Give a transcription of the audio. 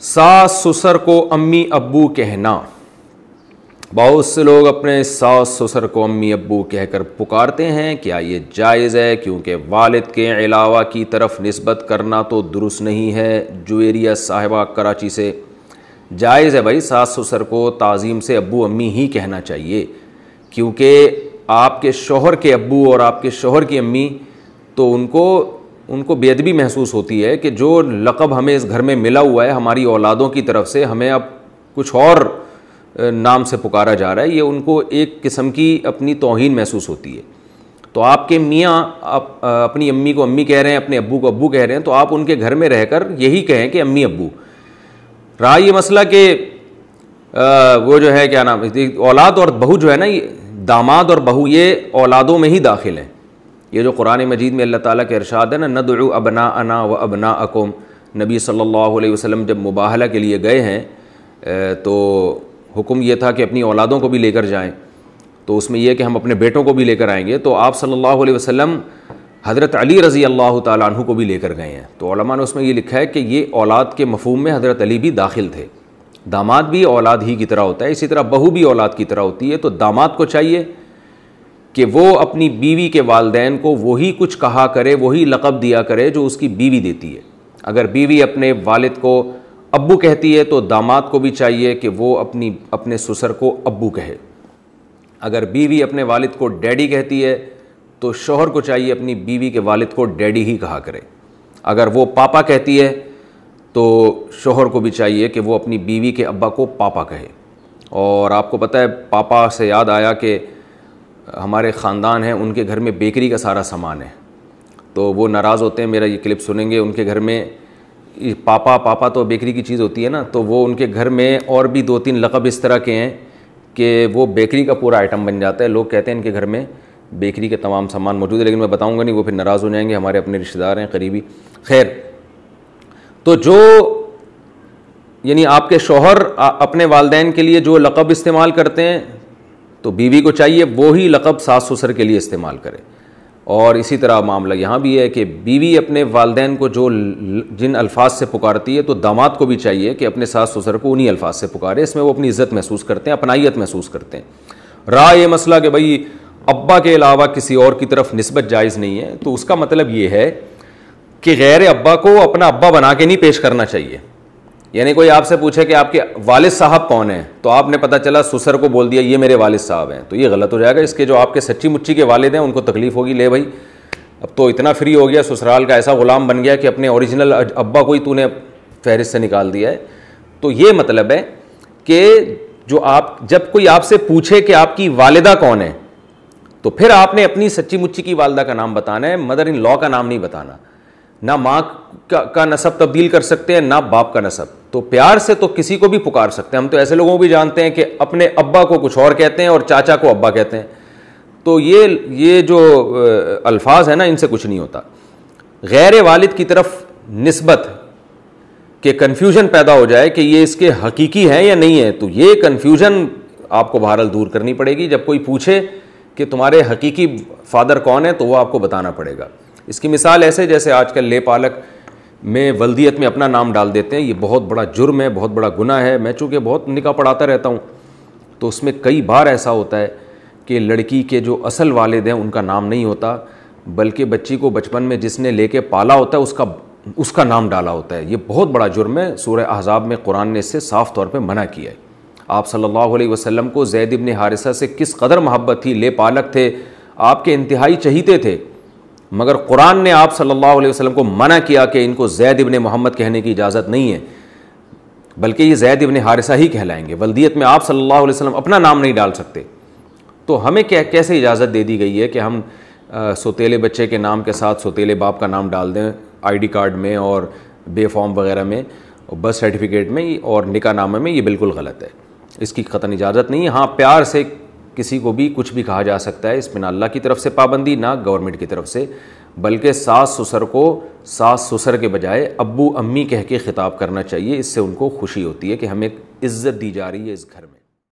ساس سسر کو امی ابو کہنا. بہت سے لوگ اپنے ساس سسر کو امی ابو کہہ کر پکارتے ہیں. کیا یہ جائز ہے؟ کیونکہ والد کے علاوہ کی طرف نسبت کرنا تو درست نہیں ہے. جویریہ صاحبہ کراچی سے. جائز ہے بھائی، ساس سسر کو تعظیم سے ابو امی ہی کہنا چاہیے، کیونکہ آپ کے شوہر کے ابو اور آپ کے شوہر کی امی تو ان کو بے ادبی محسوس ہوتی ہے کہ جو لقب ہمیں اس گھر میں ملا ہوا ہے ہماری اولادوں کی طرف سے، ہمیں اب کچھ اور نام سے پکارا جا رہا ہے. یہ ان کو ایک قسم کی اپنی توہین محسوس ہوتی ہے. تو آپ کے میاں اپنی امی کو امی کہہ رہے ہیں، اپنے ابو کو ابو کہہ رہے ہیں، تو آپ ان کے گھر میں رہ کر یہی کہیں کہ امی ابو. رہا یہ مسئلہ کہ وہ جو ہے کیا نام، اولاد اور بہو جو ہے نا، داماد اور بہو یہ اولادوں میں ہی داخل ہیں. یہ جو قرآن مجید میں اللہ تعالیٰ کے ارشاد ہے نا، ندعو ابناءنا و ابناءکم. نبی صلی اللہ علیہ وسلم جب مباہلہ کے لیے گئے ہیں تو حکم یہ تھا کہ اپنی اولادوں کو بھی لے کر جائیں. تو اس میں یہ کہ ہم اپنے بیٹوں کو بھی لے کر آئیں گے. تو آپ صلی اللہ علیہ وسلم حضرت علی رضی اللہ تعالیٰ عنہ کو بھی لے کر گئے ہیں. تو علماء نے اس میں یہ لکھا ہے کہ یہ اولاد کے مفہوم میں حضرت علی بھی داخل تھے. داماد بھی اولاد ہی کی طرح ہوتا ہے، اسی طرح بہو بھی اولاد کی طرح ہوتی ہے. تو داماد کو چاہیے کہ وہ اپنی بیوی کے والدین کو وہی کچھ کہا کرے، وہی لقب دیا کرے جو اس کی بیوی دیتی ہے. اگر بیوی اپنے والد کو ابو کہتی ہے تو داماد کو بھی چاہیے کہ وہ اپنے سسر کو ابو کہے. اگر بیوی اپنے والد کو ڈیڈی کہتی ہے تو شوہر کو چاہیے اپنی بیوی کے والد کو ڈیڈی ہی کہا کرے. اگر وہ پاپا کہتی ہے تو شوہر کو بھی چاہیے کہ وہ اپنی بیوی کے ابا کو پاپا کہے. اور آپ کو پتہ ہے، پاپا سے یاد آیا کہ ہمارے خاندان ہیں، ان کے گھر میں بیکری کا سارا سامان ہے. تو وہ ناراض ہوتے ہیں، میرا یہ کلپ سنیں گے. ان کے گھر میں پاپا تو بیکری کی چیز ہوتی ہے نا، تو وہ ان کے گھر میں اور بھی 2-3 لقب اس طرح کے ہیں کہ وہ بیکری کا پورا آئٹم بن جاتا ہے. لوگ کہتے ہیں ان کے گھر میں بیکری کے تمام سامان موجود ہے، لیکن میں بتاؤں گا نہیں، وہ پھر ناراض ہو جائیں گے، ہمارے اپنے رشتہ دار ہیں قریبی. خیر، تو جو یعنی آپ کے شوہر اپنے والدین کے لیے جو لقب استعمال کرتے ہیں تو بیوی کو چاہیے وہی لقب ساس سسر کے لیے استعمال کرے. اور اسی طرح معاملہ یہاں بھی ہے کہ بیوی اپنے والدین کو جن الفاظ سے پکارتی ہے تو داماد کو بھی چاہیے کہ اپنے ساس سسر کو انہی الفاظ سے پکارے. اس میں وہ اپنی عزت محسوس کرتے ہیں، اپنائیت محسوس کرتے ہیں. رہا یہ مسئلہ کہ بھائی ابا کے علاوہ کسی اور کی طرف نسبت جائز نہیں ہے، تو اس کا مطلب یہ ہے کہ غیر ابا کو اپنا ابا بنا کے نہیں پیش کرنا چاہیے. یعنی کوئی آپ سے پوچھے کہ آپ کے والد صاحب کون ہیں، تو آپ نے پتہ چلا سسر کو بول دیا یہ میرے والد صاحب ہیں، تو یہ غلط ہو جائے گا. اس کے جو آپ کے سچی مچی کے والد ہیں ان کو تکلیف ہوگی. لے بھائی، اب تو اتنا فری ہو گیا، سسرال کا ایسا غلام بن گیا کہ اپنے اوریجنل ابا کو ہی تو نے فہرست سے نکال دیا ہے. تو یہ مطلب ہے کہ جب کوئی آپ سے پوچھے کہ آپ کی والدہ کون ہے تو پھر آپ نے اپنی سچی مچی کی والدہ کا نام بتانا ہے، مدر ان لا کا نام نہیں بتانا. نہ ماں کا نسب تبدیل کر سکتے ہیں، نہ باپ کا نسب. تو پیار سے تو کسی کو بھی پکار سکتے ہیں. ہم تو ایسے لوگوں کو بھی جانتے ہیں کہ اپنے ابا کو کچھ اور کہتے ہیں اور چاچا کو ابا کہتے ہیں. تو یہ جو الفاظ ہیں نا، ان سے کچھ نہیں ہوتا. غیر والد کی طرف نسبت کہ کنفیوژن پیدا ہو جائے کہ یہ اس کے حقیقی ہیں یا نہیں ہے، تو یہ کنفیوژن آپ کو بہرحال دور کرنی پڑے گی. جب کوئی پوچھے کہ تمہارے حقیقی فادر کون ہے تو وہ آپ کو بتانا پڑے گا. اس کی مثال ایسے جیسے آج کل لے پالک میں ولدیت میں اپنا نام ڈال دیتے ہیں. یہ بہت بڑا جرم ہے، بہت بڑا گناہ ہے. میں چونکہ بہت نکاح پڑھاتا رہتا ہوں تو اس میں کئی بار ایسا ہوتا ہے کہ لڑکی کے جو اصل والد ہیں ان کا نام نہیں ہوتا، بلکہ بچی کو بچپن میں جس نے لے کے پالا ہوتا ہے اس کا نام ڈالا ہوتا ہے. یہ بہت بڑا جرم ہے. سورہ احزاب میں قرآن نے اس سے صاف طور پہ منع کیا ہے. آپ صلی اللہ علیہ وسلم کو زید ابن حارثہ سے کس قدر محبت تھی، لے پالک تھے، آپ کے انتہائی چہیتے تھے، مگر قرآن نے آپ صلی اللہ علیہ وسلم کو منع کیا کہ ان کو زید ابن محمد کہنے کی اجازت نہیں ہے، بلکہ یہ زید ابن حارثہ ہی کہلائیں گے. ولدیت میں آپ صلی اللہ علیہ وسلم اپنا نام نہیں ڈال سکتے. تو ہمیں کیسے اجازت دے دی گئی ہے کہ ہم سوتیلے بچے کے نام کے ساتھ سوتیلے باپ کا نام ڈال دیں آئی ڈی کارڈ میں اور بے فارم وغیرہ میں اور برتھ سرٹیفکیٹ میں اور نکاح نامے میں؟ یہ بالکل غلط ہے. اس کی قطعاً اجازت نہیں ہے. ہاں، پیار سے کسی کو بھی کچھ بھی کہا جا سکتا ہے، اس میں نہ اللہ کی طرف سے پابندی نہ گورنمنٹ کی طرف سے، بلکہ ساس سسر کو ساس سسر کے بجائے ابو امی کہہ کے خطاب کرنا چاہیے. اس سے ان کو خوشی ہوتی ہے کہ ہمیں عزت دی جا رہی ہے اس گھر میں.